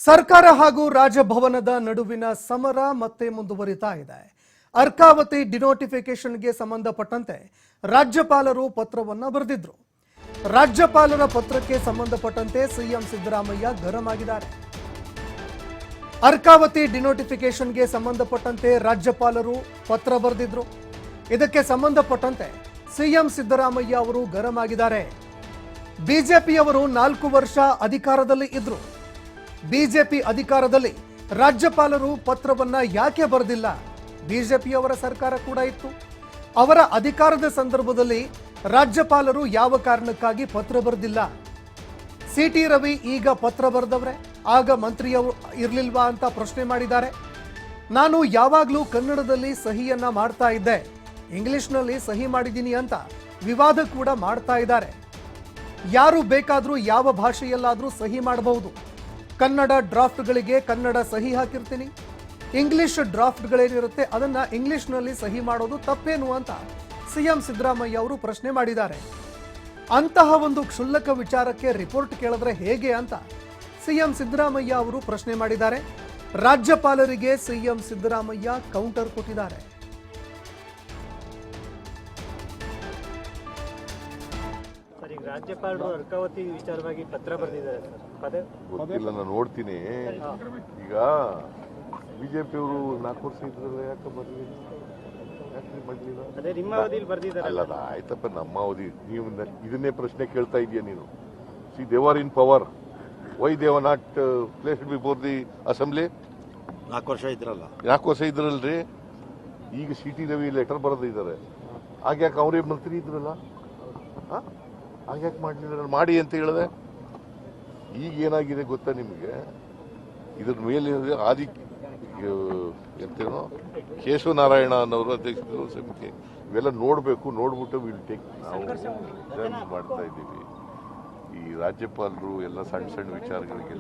ಸರ್ಕಾರ ಹಾಗೂ ರಾಜಭವನದ ನಡುವಿನ ಸಮರ ಮತ್ತೆ ಮುಂದುವರಿತಾ ಇದೆ. ಅರ್ಕಾವತಿ ಡಿನೋಟಿಫಿಕೇಶನ್ಗೆ ಸಂಬಂಧಪಟ್ಟಂತೆ ರಾಜ್ಯಪಾಲರು ಪತ್ರವನ್ನು ಬರೆದಿದ್ರು. ರಾಜ್ಯಪಾಲರ ಪತ್ರಕ್ಕೆ ಸಂಬಂಧಪಟ್ಟಂತೆ ಸಿಎಂ ಸಿದ್ದರಾಮಯ್ಯ ಗರಂ ಆಗಿದ್ದಾರೆ. ಅರ್ಕಾವತಿ ಡಿನೋಟಿಫಿಕೇಶನ್ಗೆ ಸಂಬಂಧಪಟ್ಟಂತೆ ರಾಜ್ಯಪಾಲರು ಪತ್ರ ಬರೆದಿದ್ರು. ಇದಕ್ಕೆ ಸಂಬಂಧಪಟ್ಟಂತೆ ಸಿಎಂ ಸಿದ್ದರಾಮಯ್ಯ ಅವರು ಗರಂ ಆಗಿದ್ದಾರೆ. ಬಿಜೆಪಿಯವರು 4 ವರ್ಷ ಅಧಿಕಾರದಲ್ಲಿ ಇದ್ರು. ಬಿಜೆಪಿ ಅಧಿಕಾರದಲ್ಲಿ ರಾಜ್ಯಪಾಲರು ಪತ್ರವನ್ನ ಯಾಕೆ ಬರೆದಿಲ್ಲ? ಬಿಜೆಪಿಯವರ ಸರ್ಕಾರ ಕೂಡ ಇತ್ತು. ಅವರ ಅಧಿಕಾರದ ಸಂದರ್ಭದಲ್ಲಿ ರಾಜ್ಯಪಾಲರು ಯಾವ ಕಾರಣಕ್ಕಾಗಿ ಪತ್ರ ಬರೆದಿಲ್ಲ? ಸಿಟಿ ರವಿ ಈಗ ಪತ್ರ ಬರೆದವ್ರೆ, ಆಗ ಮಂತ್ರಿಯವರು ಇರಲಿಲ್ವಾ ಅಂತ ಪ್ರಶ್ನೆ ಮಾಡಿದ್ದಾರೆ. ನಾನು ಯಾವಾಗಲೂ ಕನ್ನಡದಲ್ಲಿ ಸಹಿಯನ್ನ ಮಾಡ್ತಾ ಇದ್ದೆ, ಇಂಗ್ಲಿಷ್ನಲ್ಲಿ ಸಹಿ ಮಾಡಿದ್ದೀನಿ ಅಂತ ವಿವಾದ ಕೂಡ ಮಾಡ್ತಾ ಇದ್ದಾರೆ. ಯಾರು ಬೇಕಾದರೂ ಯಾವ ಭಾಷೆಯಲ್ಲಾದರೂ ಸಹಿ ಮಾಡಬಹುದು. ಕನ್ನಡ ಡ್ರಾಫ್ಟ್ಗಳಿಗೆ ಕನ್ನಡ ಸಹಿ ಹಾಕಿರ್ತೀನಿ, ಇಂಗ್ಲಿಷ್ ಡ್ರಾಫ್ಟ್ಗಳೇನಿರುತ್ತೆ ಅದನ್ನ ಇಂಗ್ಲಿಷ್ನಲ್ಲಿ ಸಹಿ ಮಾಡೋದು ತಪ್ಪೇನು ಅಂತ ಸಿಎಂ ಸಿದ್ದರಾಮಯ್ಯ ಅವರು ಪ್ರಶ್ನೆ ಮಾಡಿದ್ದಾರೆ. ಅಂತಹ ಒಂದು ಕ್ಷುಲ್ಲಕ ವಿಚಾರಕ್ಕೆ ರಿಪೋರ್ಟ್ ಕೇಳಿದ್ರೆ ಹೇಗೆ ಅಂತ ಸಿಎಂ ಸಿದ್ದರಾಮಯ್ಯ ಅವರು ಪ್ರಶ್ನೆ ಮಾಡಿದ್ದಾರೆ. ರಾಜ್ಯಪಾಲರಿಗೆ ಸಿಎಂ ಸಿದ್ದರಾಮಯ್ಯ ಕೌಂಟರ್ ಕೊಟ್ಟಿದ್ದಾರೆ. ರಾಜ್ಯಪಾಲರು ಅರ್ಕಾವತಿ ವಿಚಾರವಾಗಿ ಪತ್ರ ಬರೆದಿದ್ದಾರೆ. ಗೊತ್ತಿಲ್ಲ, ನಾನು ನೋಡ್ತೀನಿ. ಈಗ ಬಿಜೆಪಿಯವರು 4 ವರ್ಷ ಇದ್ರಲ್ಲ, ಯಾಕೆ ಬರಲಿಲ್ಲ? ಅದೇ ನಿಮ್ಮ ಅವಧಿಯಲ್ಲಿ ಬರೆದಿದ್ದಾರೆ. ಅಲ್ಲ, ಆಯ್ತಪ್ಪ, ನಮ್ಮ ಅವಧಿ. ನೀವು ಇದನ್ನೇ ಪ್ರಶ್ನೆ ಕೇಳ್ತಾ ಇದೆಯಾ ನೀನು? C, they are in power. Why they are not placed before the assembly? 4 ವರ್ಷ ಇದ್ರಲ್ಲ. 4 ವರ್ಷ ಇದ್ರಲ್ರಿ. ಈಗ ಸಿಟಿ ರವಿ ಲೆಟರ್ ಬರೆದಿದ್ದಾರೆ. ಆಗ್ಯಾಕೆ ಅವರೇ ಮಂತ್ರಿ ಇದ್ರಲ್ಲ, ಹಾಗ್ಯಾಕೆ ಮಾಡಲಿಲ್ಲ? ಮಾಡಿ ಅಂತ ಹೇಳಿದೆ. ಈಗ ಏನಾಗಿದೆ ಗೊತ್ತಾ ನಿಮಗೆ? ಇದ್ರ ಮೇಲೆ ಎಂತೇನೋ ಕೇಶವನಾರಾಯಣ ಅನ್ನೋರು ಅಧ್ಯಕ್ಷರು ಸಮಿತಿ ಇವೆಲ್ಲ ನೋಡಬೇಕು. ನೋಡ್ಬಿಟ್ಟು ವಿಲ್ ಟೇಕ್. ನಾವು ಮಾಡ್ತಾ ಇದ್ದೀವಿ. ಈ ರಾಜ್ಯಪಾಲರು ಎಲ್ಲ ಸಣ್ಣ ಸಣ್ಣ ವಿಚಾರಗಳಿಗೆ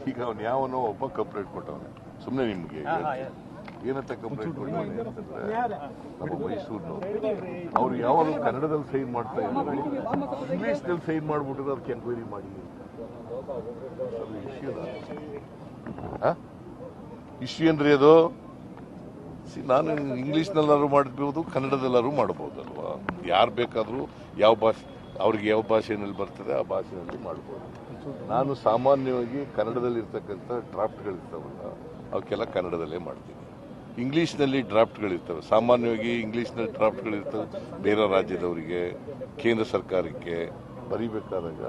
ಈಗ ಅವನು ಯಾವನೋ ಒಬ್ಬ ಕಂಪ್ಲೇಂಟ್ ಕೊಟ್ಟವನೆ. ಸುಮ್ಮನೆ ನಿಮ್ಗೆ ಏನಂತ ಕಂಪ್ಲೇಂಟ್ ಕೊಟ್ಟವನೆ ಅಂತಂದ್ರೆ, ನಮ್ಮ ಮೈಸೂರಿನವರು ಅವ್ರು ಯಾವಾಗ ಕನ್ನಡದಲ್ಲಿ ಸೈನ್ ಮಾಡ್ತಾ ಇದ್ದಾರೆ, ಇಂಗ್ಲಿಷ್ನಲ್ಲಿ ಸೈನ್ ಮಾಡ್ಬಿಟ್ಟಿದ್ರೆ ಅದಕ್ಕೆ ಎನ್ಕ್ವೈರಿ ಮಾಡಿ. ಇಶ್ಯೂ ಏನ್ರಿ ಅದು? ನಾನು ಇಂಗ್ಲಿಷ್ನಲ್ಲಾದ್ರು ಮಾಡಬಹುದು, ಕನ್ನಡದಲ್ಲಾದ್ರು ಮಾಡಬಹುದಲ್ವಾ? ಯಾರು ಬೇಕಾದರೂ ಯಾವ ಭಾಷೆ, ಅವ್ರಿಗೆ ಯಾವ ಭಾಷೆಯಲ್ಲಿ ಬರ್ತದೆ ಆ ಭಾಷೆಯಲ್ಲಿ ಮಾಡ್ಬೋದು. ನಾನು ಸಾಮಾನ್ಯವಾಗಿ ಕನ್ನಡದಲ್ಲಿ ಇರ್ತಕ್ಕಂಥ ಡ್ರಾಫ್ಟ್ಗಳಿರ್ತಾವಲ್ಲ ಅವಕ್ಕೆಲ್ಲ ಕನ್ನಡದಲ್ಲೇ ಮಾಡ್ತೀನಿ. ಇಂಗ್ಲೀಷ್ನಲ್ಲಿ ಡ್ರಾಫ್ಟ್ಗಳಿರ್ತವೆ. ಸಾಮಾನ್ಯವಾಗಿ ಇಂಗ್ಲೀಷ್ನಲ್ಲಿ ಡ್ರಾಫ್ಟ್ಗಳಿರ್ತವೆ. ಬೇರೆ ರಾಜ್ಯದವರಿಗೆ, ಕೇಂದ್ರ ಸರ್ಕಾರಕ್ಕೆ ಬರೀಬೇಕಾದಾಗ